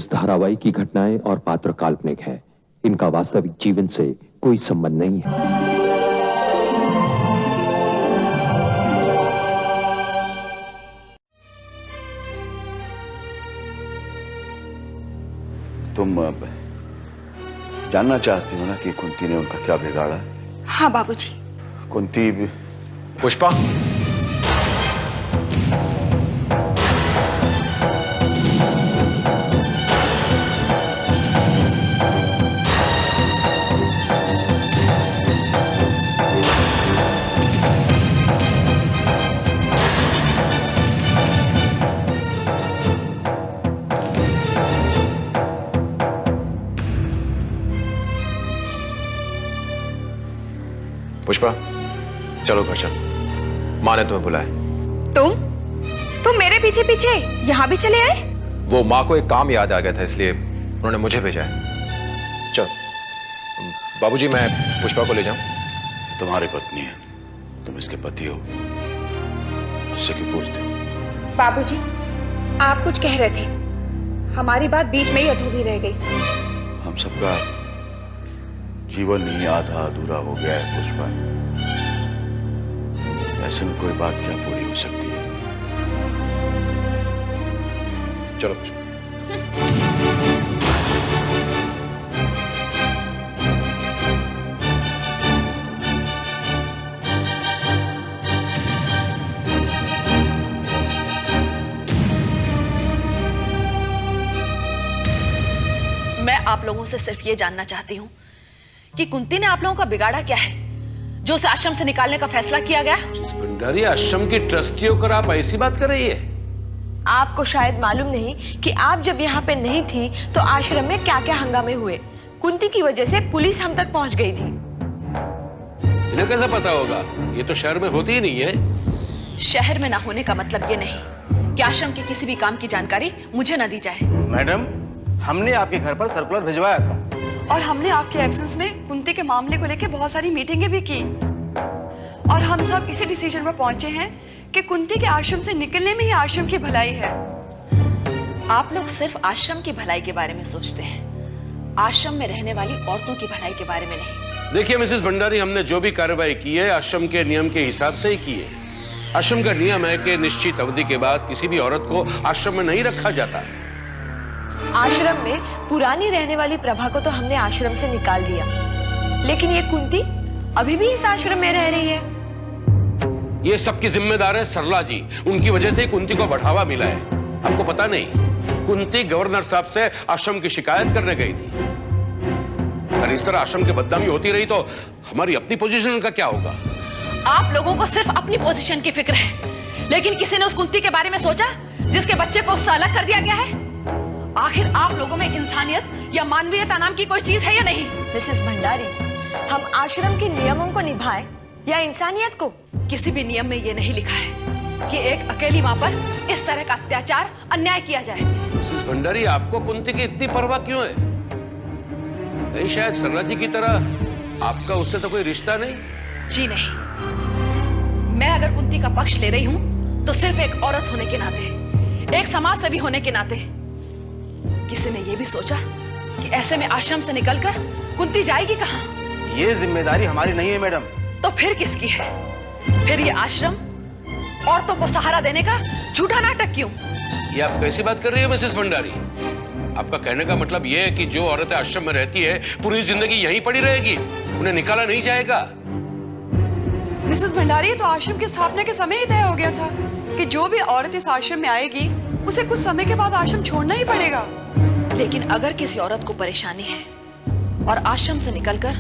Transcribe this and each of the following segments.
इस धारावाहिक की घटनाएं और पात्र काल्पनिक है। इनका वास्तविक जीवन से कोई संबंध नहीं है। तुम जानना चाहती हो ना कि कुंती ने उनका क्या बिगाड़ा? हाँ बाबूजी। कुंती पुष्पा, पुष्पा चलो घर चल, माँ ने तुम्हें बुलाया। तुम मेरे पीछे पीछे यहाँ भी चले आए? वो माँ को एक काम याद आ गया था, इसलिए उन्होंने मुझे भेजा है। चल बाबूजी, मैं पुष्पा को ले जाऊं? तुम्हारी पत्नी है, तुम इसके पति हो, इससे क्यों पूछते हो? बाबूजी, आप कुछ कह रहे थे, हमारी बात बीच में ही अधूरी रह गई। हम सबका जीवन ही आधा अधूरा हो गया है पुष्पा। ऐसे में कोई बात क्या पूरी हो सकती है? चलो पुष्पा। मैं आप लोगों से सिर्फ ये जानना चाहती हूँ कि कुंती ने आप लोगों का बिगाड़ा क्या है जो उसे आश्रम से निकालने का फैसला किया गया? भंडारी, आश्रम की ट्रस्टी होकर आप ऐसी बात कर रही है? आपको शायद मालूम नहीं कि आप जब यहाँ पे नहीं थी तो आश्रम में क्या क्या हंगामे हुए। कुंती की वजह से पुलिस हम तक पहुंच गई थी। इन्हें कैसे पता होगा? ये तो शहर में होती ही नहीं है। शहर में ना होने का मतलब ये नहीं कि आश्रम के किसी भी काम की जानकारी मुझे न दी जाए। मैडम, हमने आपके घर पर सर्कुलर भिजवाया था और हमने आपके एब्सेंस में कुंती के मामले को लेकर बहुत सारी मीटिंगें भी की और हम सब इसी डिसीजन पर पहुंचे हैं कि कुंती के आश्रम से निकलने में ही आश्रम की भलाई है। आप लोग सिर्फ आश्रम की भलाई के बारे में सोचते हैं, आश्रम में रहने वाली औरतों की भलाई के बारे में नहीं। देखिए मिसेस भंडारी, हमने जो भी कार्रवाई की है आश्रम के नियम के हिसाब से ही की है। आश्रम का नियम है कि निश्चित अवधि के बाद किसी भी औरत को आश्रम में नहीं रखा जाता। आश्रम में पुरानी रहने वाली प्रभा को तो हमने आश्रम से निकाल दिया, लेकिन ये कुंती अभी भी इस आश्रम में रह रही है। ये सबकी जिम्मेदार है सरला जी, उनकी वजह से ही कुंती को बढ़ावा मिला है। आपको पता नहीं, कुंती गवर्नर साहब से आश्रम की शिकायत करने गई थी। अगर इस तरह आश्रम की बदनामी होती रही तो हमारी अपनी पोजीशन का क्या होगा? आप लोगों को सिर्फ अपनी पोजीशन की फिक्र है, लेकिन किसी ने उस कुंती के बारे में सोचा जिसके बच्चे को उससे अलग कर दिया गया है? आखिर आप लोगों में इंसानियत या मानवीयता नाम की कोई चीज है या नहीं? मिसेस भंडारी, हम आश्रम के नियमों को निभाएं या इंसानियत को? किसी भी नियम में ये नहीं लिखा है कि एक अकेली मां पर इस तरह का अत्याचार, अन्याय किया जाए। मिसेस भंडारी, आपको कुंती की इतनी परवाह क्यों है? नहीं, शायद सरला जी की तरह आपका उससे तो कोई रिश्ता नहीं? जी नहीं, मैं अगर कुंती का पक्ष ले रही हूं तो सिर्फ एक औरत होने के नाते, एक समाज सेवी होने के नाते। किसी ने यह भी सोचा कि ऐसे में आश्रम से निकलकर कुंती जाएगी कहां? ये जिम्मेदारी हमारी नहीं है मैडम। तो फिर किसकी है? फिर ये आश्रम औरतों को सहारा देने का झूठा नाटक क्यों? ये आप कैसी बात कर रही है मिसेस भंडारी? आपका कहने का मतलब ये है कि जो औरतें आश्रम में रहती है पूरी जिंदगी यहीं पड़ी रहेगी, उन्हें निकाला नहीं जाएगा? मिसेस भंडारी, तो आश्रम की स्थापना के समय ही तय हो गया था कि जो भी औरत इस आश्रम में आएगी उसे कुछ समय के बाद आश्रम छोड़ना ही पड़ेगा। लेकिन अगर किसी औरत को परेशानी है और आश्रम से निकलकर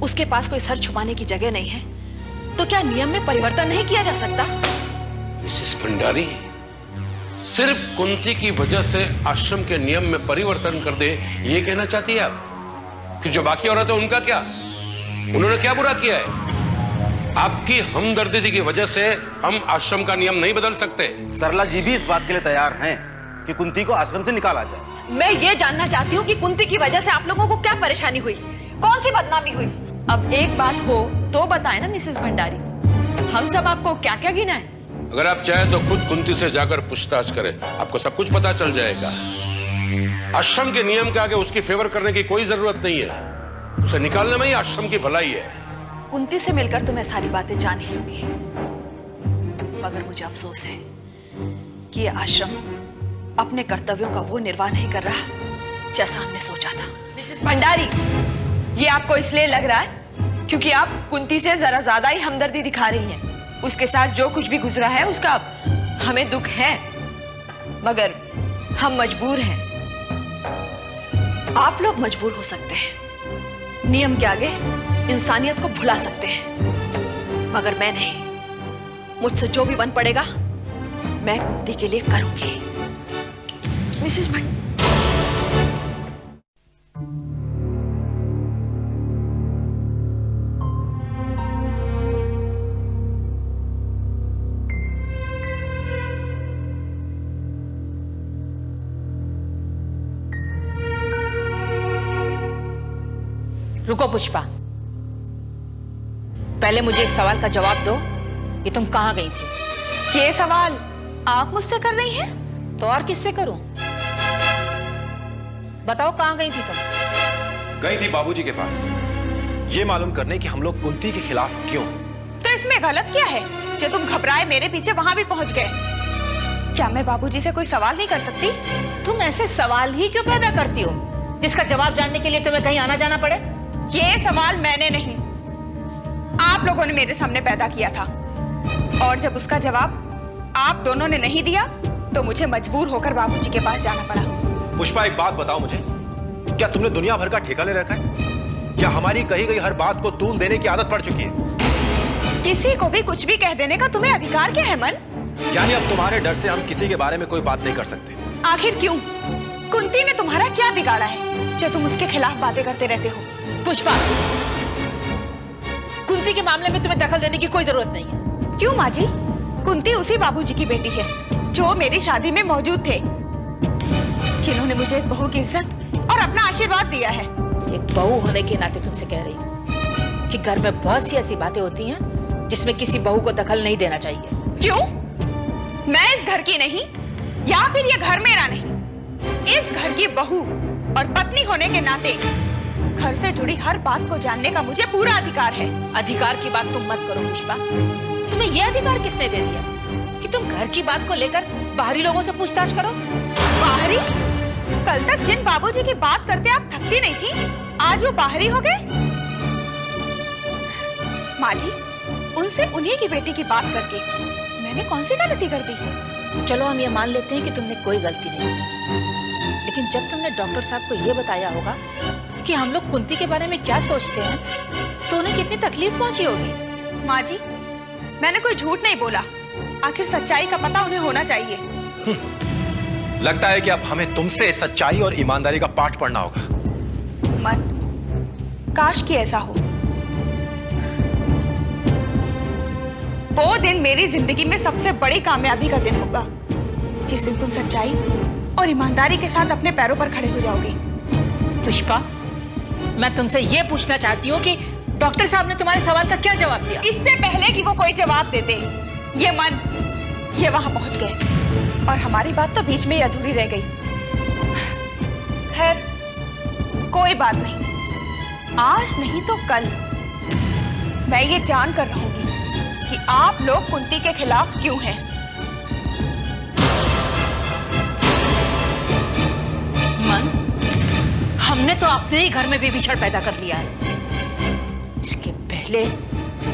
उसके पास कोई सर छुपाने की जगह नहीं है, तो क्या नियम में परिवर्तन नहीं किया जा सकता? मिसेस भंडारी, सिर्फ कुंती की वजह से आश्रम के नियम में परिवर्तन कर दे, ये कहना चाहती है आप? कि जो बाकी औरतें उनका क्या? उन्होंने क्या बुरा किया है? आपकी हमदर्दी की वजह से हम आश्रम का नियम नहीं बदल सकते। सरला जी भी इस बात के लिए तैयार हैं कि कुंती को आश्रम से निकाला जाए। मैं ये जानना चाहती हूँ कि कुंती की वजह से आप लोगों को क्या परेशानी हुई, कौन सी बदनामी हुई? अब एक बात हो तो बताए ना मिसेस भंडारी, हम सब आपको क्या क्या गिनाएं? अगर आप चाहे तो खुद कुंती से जाकर पूछताछ करें, आपको सब कुछ पता चल जाएगा। आश्रम के नियम के आगे उसकी फेवर करने की कोई जरूरत नहीं है। उसे निकालने में ही आश्रम की भलाई है। कुंती से मिलकर तो मैं सारी बातें जान ही लूंगी, मगर मुझे अफसोस है कि यह आश्रम अपने कर्तव्यों का वो निर्वाह नहीं कर रहा जैसा हमने सोचा था। मिसेस भंडारी, ये आपको इसलिए लग रहा है क्योंकि आप कुंती से जरा ज्यादा ही हमदर्दी दिखा रही हैं। उसके साथ जो कुछ भी गुजरा है उसका हमें दुख है, मगर हम मजबूर हैं। आप लोग मजबूर हो सकते हैं, नियम के आगे इंसानियत को भुला सकते हैं, मगर मैं नहीं। मुझसे जो भी बन पड़ेगा मैं कुंती के लिए करूंगी। मिसेस भंडारी, रुको पुष्पा, पहले मुझे इस सवाल का जवाब दो कि तुम कहां गई थी। ये सवाल आप मुझसे कर रही हैं? तो और किससे करूं? बताओ कहां गई थी तुम? गई थी बाबूजी के पास, ये मालूम करने कि हम लोग कुंती के खिलाफ क्यों। तो इसमें गलत क्या है जो तुम घबराए मेरे पीछे वहां भी पहुंच गए? क्या मैं बाबूजी से कोई सवाल नहीं कर सकती? तुम ऐसे सवाल ही क्यों पैदा करती हो जिसका जवाब जानने के लिए तुम्हें कहीं आना जाना पड़े? ये सवाल मैंने नहीं, आप लोगों ने मेरे सामने पैदा किया था, और जब उसका जवाब आप दोनों ने नहीं दिया तो मुझे मजबूर होकर बाबूजी के पास जाना पड़ा। पुष्पा, एक बात बताओ मुझे, क्या तुमने दुनिया भर का ठेका ले रखा है? क्या हमारी कही गई हर बात को तूल देने की आदत पड़ चुकी है? किसी को भी कुछ भी कह देने का तुम्हें अधिकार क्या है मन? यानी अब तुम्हारे डर से हम किसी के बारे में कोई बात नहीं कर सकते? आखिर क्यों? कुंती ने तुम्हारा क्या बिगाड़ा है जो तुम उसके खिलाफ बातें करते रहते हो? पुष्पा, कुंती के मामले में तुम्हें दखल देने की कोई जरूरत नहीं है। क्यों माँ जी? कुंती उसी बाबूजी की बेटी है जो मेरी शादी में मौजूद थे, जिन्होंने मुझे एक बहू की इज्जत और अपना आशीर्वाद दिया है। एक बहू होने के नाते तुमसे कह रही हूँ कि घर में बहुत सी ऐसी बातें होती हैं जिसमें किसी बहू को दखल नहीं देना चाहिए। क्यों? मैं इस घर की नहीं, या फिर ये घर मेरा नहीं? इस घर की बहू और पत्नी होने के नाते घर से जुड़ी हर बात को जानने का मुझे पूरा अधिकार है। अधिकार की बात तुम मत करो पुष्पा। तुम्हें यह अधिकार किसने दे दिया कि तुम घर की बात को लेकर बाहरी लोगों से पूछताछ करो? बाहरी? कल तक जिन बाबूजी की बात करते आप थकती नहीं थी, आज वो बाहरी हो गए? माँ जी, उनसे उन्हीं की बेटी की बात करके मैंने कौन सी गलती कर दी? चलो हम ये मान लेते हैं कि तुमने कोई गलती नहीं की, लेकिन जब तुमने डॉक्टर साहब को ये बताया होगा कि हम लोग कुंती के बारे में क्या सोचते हैं, तो उन्हें कितनी तकलीफ पहुंची होगी। माँ जी, मैंने कोई झूठ नहीं बोला। आखिर सच्चाई का पता उन्हें होना चाहिए। लगता है कि अब हमें तुमसे सच्चाई और ईमानदारी का पाठ पढ़ना होगा। मन, काश कि ऐसा हो। वो दिन मेरी जिंदगी में सबसे बड़ी कामयाबी का दिन होगा, जिस दिन तुम सच्चाई और ईमानदारी के साथ अपने पैरों पर खड़े हो जाओगे। पुष्पा, मैं तुमसे ये पूछना चाहती हूँ कि डॉक्टर साहब ने तुम्हारे सवाल का क्या जवाब दिया? इससे पहले कि वो कोई जवाब देते, ये मन, ये वहां पहुंच गए और हमारी बात तो बीच में ही अधूरी रह गई। खैर, कोई बात नहीं। आज नहीं तो कल मैं ये जान कर रहूंगी कि आप लोग कुंती के खिलाफ क्यों हैं। मन, हमने तो अपने ही घर में विभीषण पैदा कर लिया है। इसके पहले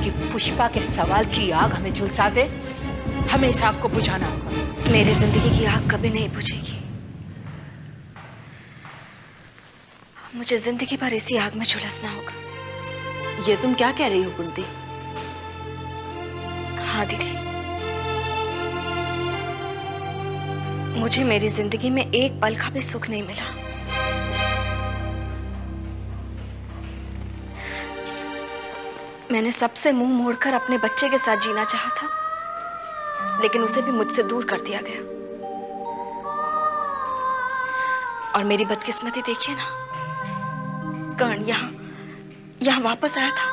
कि पुष्पा के सवाल की आग हमें झुलसा दे, हमें इस आग को बुझाना होगा। मेरी जिंदगी की आग कभी नहीं बुझेगी। मुझे जिंदगी भर इसी आग में झुलसना होगा। ये तुम क्या कह रही हो कुंती? हाँ दीदी, मुझे मेरी जिंदगी में एक पल का भी सुख नहीं मिला। मैंने सबसे मुंह मोड़कर अपने बच्चे के साथ जीना चाहा था, लेकिन उसे भी मुझसे दूर कर दिया गया। और मेरी बदकिस्मती देखिए ना, कर्ण यहाँ वापस आया था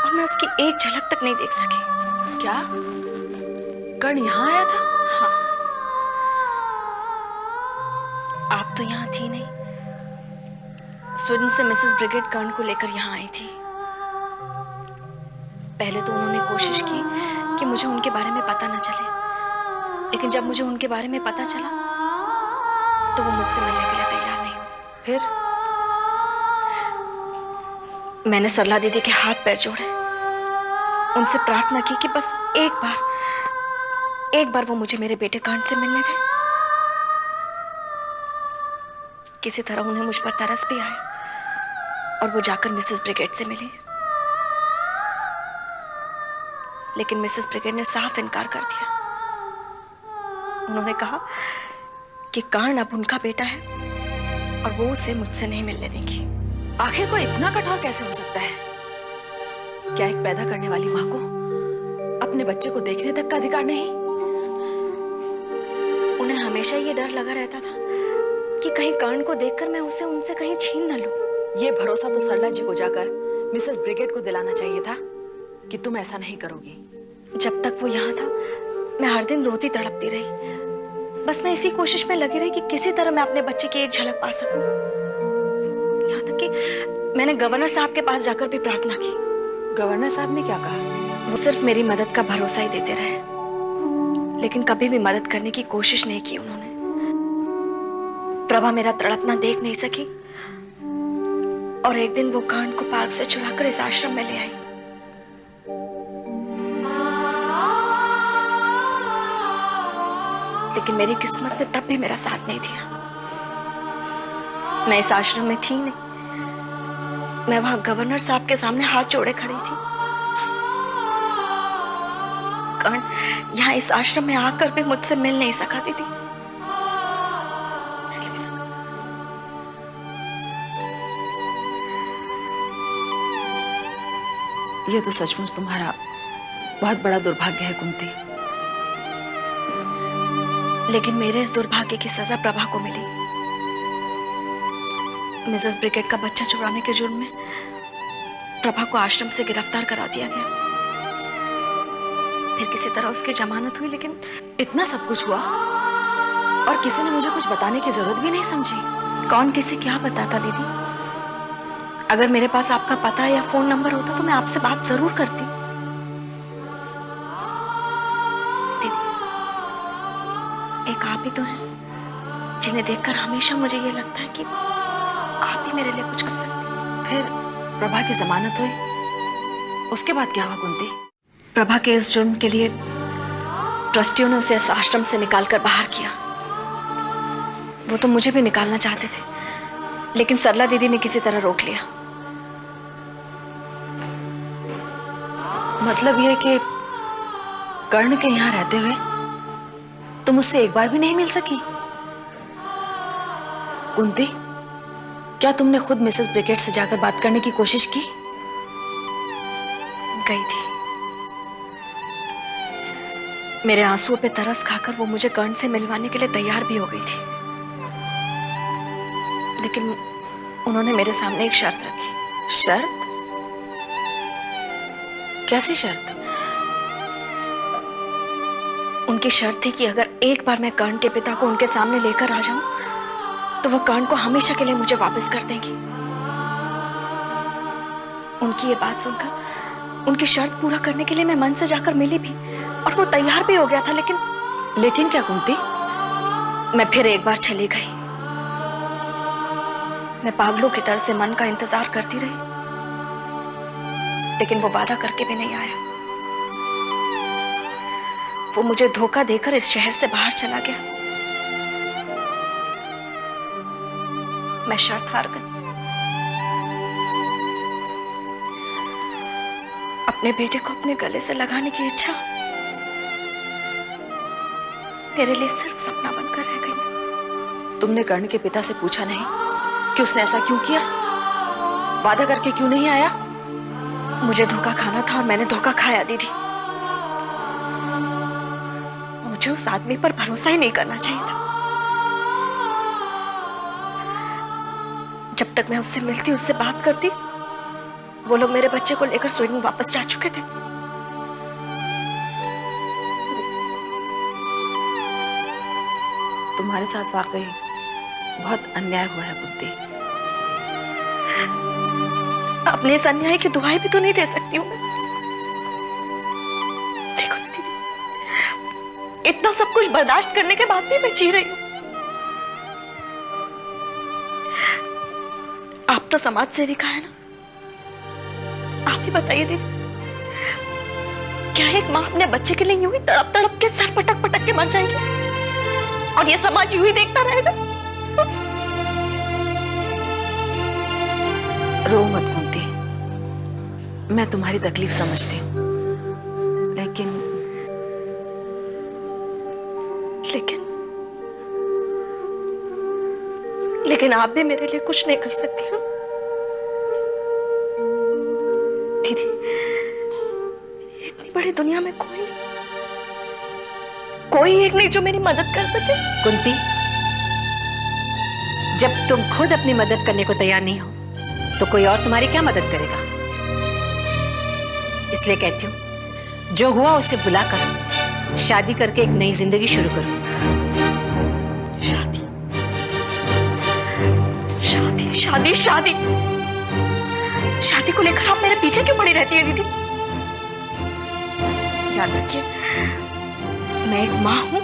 और मैं उसकी एक झलक तक नहीं देख सकी। क्या? कर्ण यहाँ आया था? हाँ, आप तो यहाँ थी नहीं। स्वीडन से मिसेस ब्रिगेड कर्ण को लेकर यहाँ आई थी। पहले तो उन्होंने कोशिश की कि मुझे उनके बारे में पता न चले, लेकिन जब मुझे उनके बारे में पता चला तो वो मुझसे मिलने के लिए तैयार नहीं हुई। फिर मैंने सरला दीदी के हाथ पैर जोड़े, उनसे प्रार्थना की कि बस एक बार वो मुझे मेरे बेटे कर्ण से मिलने दें। किसी तरह उन्हें मुझ पर तरस भी आया और वो जाकर मिसेस ब्रिगेड से मिली, लेकिन मिसेस ब्रिगेड ने साफ इनकार कर दिया। उन्होंने कहा कि कर्ण अब उनका बेटा है और वो उसे मुझसे नहीं मिलने देंगी। आखिर कोई इतना कठोर कैसे हो सकता है? क्या एक पैदा करने वाली माँ को अपने बच्चे को देखने तक का अधिकार नहीं? उन्हें हमेशा ये डर लगा रहता था कि कहीं कर्ण को देखकर मैं उसे उनसे कहीं छीन न लूं। ये भरोसा तो सरला जी को जाकर मिसेस ब्रिगेड को दिलाना चाहिए था कि तुम ऐसा नहीं करोगी। जब तक वो यहाँ था मैं हर दिन रोती तड़पती रही। बस मैं इसी कोशिश में लगी रही कि किसी तरह मैं अपने बच्चे की एक झलक पा सकूं। यहाँ तक कि मैंने गवर्नर साहब के पास जाकर भी प्रार्थना की। गवर्नर साहब ने क्या कहा? वो सिर्फ मेरी मदद का भरोसा ही देते रहे, लेकिन कभी भी मदद करने की कोशिश नहीं की उन्होंने। प्रभा मेरा तड़पना देख नहीं सकी और एक दिन वो कर्ण को पार्क से चुराकर इस आश्रम में ले आई। लेकिन मेरी किस्मत ने तब भी मेरा साथ नहीं दिया। मैं इस आश्रम में थी नहीं, मैं वहां गवर्नर साहब के सामने हाथ जोड़े खड़ी थी। कर्ण यहाँ इस आश्रम में आकर भी मुझसे मिल नहीं सका दीदी। ये तो सचमुच तुम्हारा बहुत बड़ा दुर्भाग्य है कुंती। लेकिन मेरे इस दुर्भाग्य की सजा प्रभा को मिली। मिसेस ब्रिगेड का बच्चा चुराने के जुर्म में प्रभा को आश्रम से गिरफ्तार करा दिया गया। फिर किसी तरह उसकी जमानत हुई, लेकिन इतना सब कुछ हुआ और किसी ने मुझे कुछ बताने की जरूरत भी नहीं समझी। कौन किसे क्या बताता दीदी? अगर मेरे पास आपका पता या फोन नंबर होता तो मैं आपसे बात जरूर करती। दीदी, एक आप ही तो हैं जिन्हें देखकर हमेशा मुझे ये लगता है कि आप ही मेरे लिए कुछ कर सकती। फिर प्रभा की जमानत हुई, उसके बाद क्या हुआ कुंती? प्रभा के इस जुर्म के लिए ट्रस्टियों ने उसे इस आश्रम से निकालकर बाहर किया। वो तो मुझे भी निकालना चाहते थे, लेकिन सरला दीदी ने किसी तरह रोक लिया। मतलब यह कि कर्ण के यहां रहते हुए तुम उससे एक बार भी नहीं मिल सकी? कुंती, क्या तुमने खुद मिसेस ब्रिगेड से जाकर बात करने की कोशिश की? गई थी। मेरे आंसुओं पे तरस खाकर वो मुझे कर्ण से मिलवाने के लिए तैयार भी हो गई थी, लेकिन उन्होंने मेरे सामने एक शर्त रखी। शर्त? कैसी शर्त? उनकी शर्त थी कि अगर एक बार मैं कर्ण के पिता को उनके सामने लेकर आ जाऊं तो वो कर्ण को हमेशा के लिए मुझे वापस कर देंगी। उनकी ये बात सुनकर उनकी शर्त पूरा करने के लिए मैं मन से जाकर मिली भी और वो तैयार भी हो गया था। लेकिन क्या कुंती? मैं फिर एक बार चली गई। मैं पागलों की तरह से मन का इंतजार करती रही, लेकिन वो वादा करके भी नहीं आया। वो मुझे धोखा देकर इस शहर से बाहर चला गया। मैं शर्त हार गई। अपने बेटे को अपने गले से लगाने की इच्छा मेरे लिए सिर्फ सपना बनकर रह गई। तुमने कर्ण के पिता से पूछा नहीं कि उसने ऐसा क्यों किया? वादा करके क्यों नहीं आया? मुझे धोखा खाना था और मैंने धोखा खाया दीदी। मुझे उस आदमी पर भरोसा ही नहीं करना चाहिए था। जब तक मैं उससे मिलती, उससे बात करती, वो लोग मेरे बच्चे को लेकर स्वीडन वापस जा चुके थे। तुम्हारे साथ वाकई बहुत अन्याय हुआ है कुंती। अपने इस अन्याय की दुहाई भी तो नहीं दे सकती हूँ मैं। देखो ना दीदी, इतना सब कुछ बर्दाश्त करने के बाद भी मैं जी रही हूँ। आप तो समाज सेविका है ना, आप ही बताइए दीदी, क्या एक माँ अपने बच्चे के लिए यूं ही तड़प तड़प के सर पटक पटक के मर जाएगी और ये समाज यूं ही देखता रहेगा? रो मत कुंती, मैं तुम्हारी तकलीफ समझती हूँ, लेकिन आप भी मेरे लिए कुछ नहीं कर सकती हो दीदी। इतनी बड़ी दुनिया में कोई एक नहीं जो मेरी मदद कर सके। कुंती, जब तुम खुद अपनी मदद करने को तैयार नहीं हो तो कोई और तुम्हारी क्या मदद करेगा? इसलिए कहती हूँ, जो हुआ उसे बुलाकर शादी करके एक नई जिंदगी शुरू करो। शादी को लेकर आप मेरे पीछे क्यों पड़ी रहती है दीदी? याद रखिए, मैं एक माँ हूं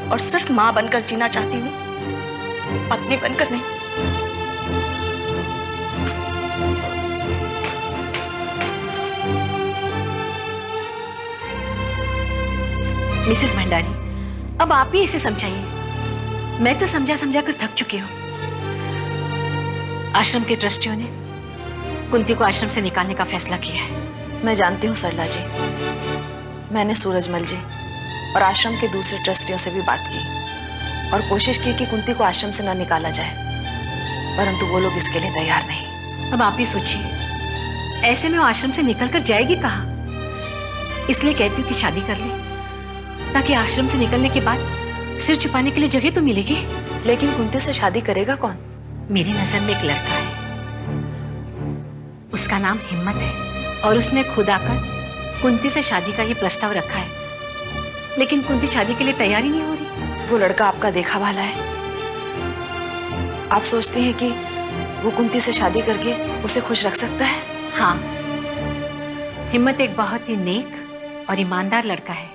और सिर्फ माँ बनकर जीना चाहती हूँ, पत्नी बनकर नहीं। मिसेस भंडारी, अब आप ही इसे समझाइए। मैं तो समझा समझा कर थक चुकी हूँ। आश्रम के ट्रस्टियों ने कुंती को आश्रम से निकालने का फैसला किया है। मैं जानती हूँ सरला जी, मैंने सूरजमल जी और आश्रम के दूसरे ट्रस्टियों से भी बात की और कोशिश की कि कुंती को आश्रम से न निकाला जाए, परंतु वो लोग इसके लिए तैयार नहीं। अब आप ही सोचिए, ऐसे में वो आश्रम से निकल कर जाएगी कहाँ? इसलिए कहती हूँ कि शादी कर ले, ताकि आश्रम से निकलने के बाद सिर छुपाने के लिए जगह तो मिलेगी। लेकिन कुंती से शादी करेगा कौन? मेरी नजर में एक लड़का है, उसका नाम हिम्मत है और उसने खुद आकर कुंती से शादी का ये प्रस्ताव रखा है, लेकिन कुंती शादी के लिए तैयार ही नहीं हो रही। वो लड़का आपका देखा वाला है? आप सोचते हैं कि वो कुंती से शादी करके उसे खुश रख सकता है? हाँ, हिम्मत एक बहुत ही नेक और ईमानदार लड़का है।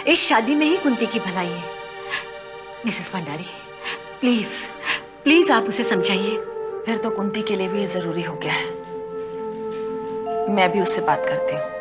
इस शादी में ही कुंती की भलाई है। मिसेस भंडारी, प्लीज प्लीज आप उसे समझाइए। फिर तो कुंती के लिए भी ये जरूरी हो गया है। मैं भी उससे बात करती हूँ।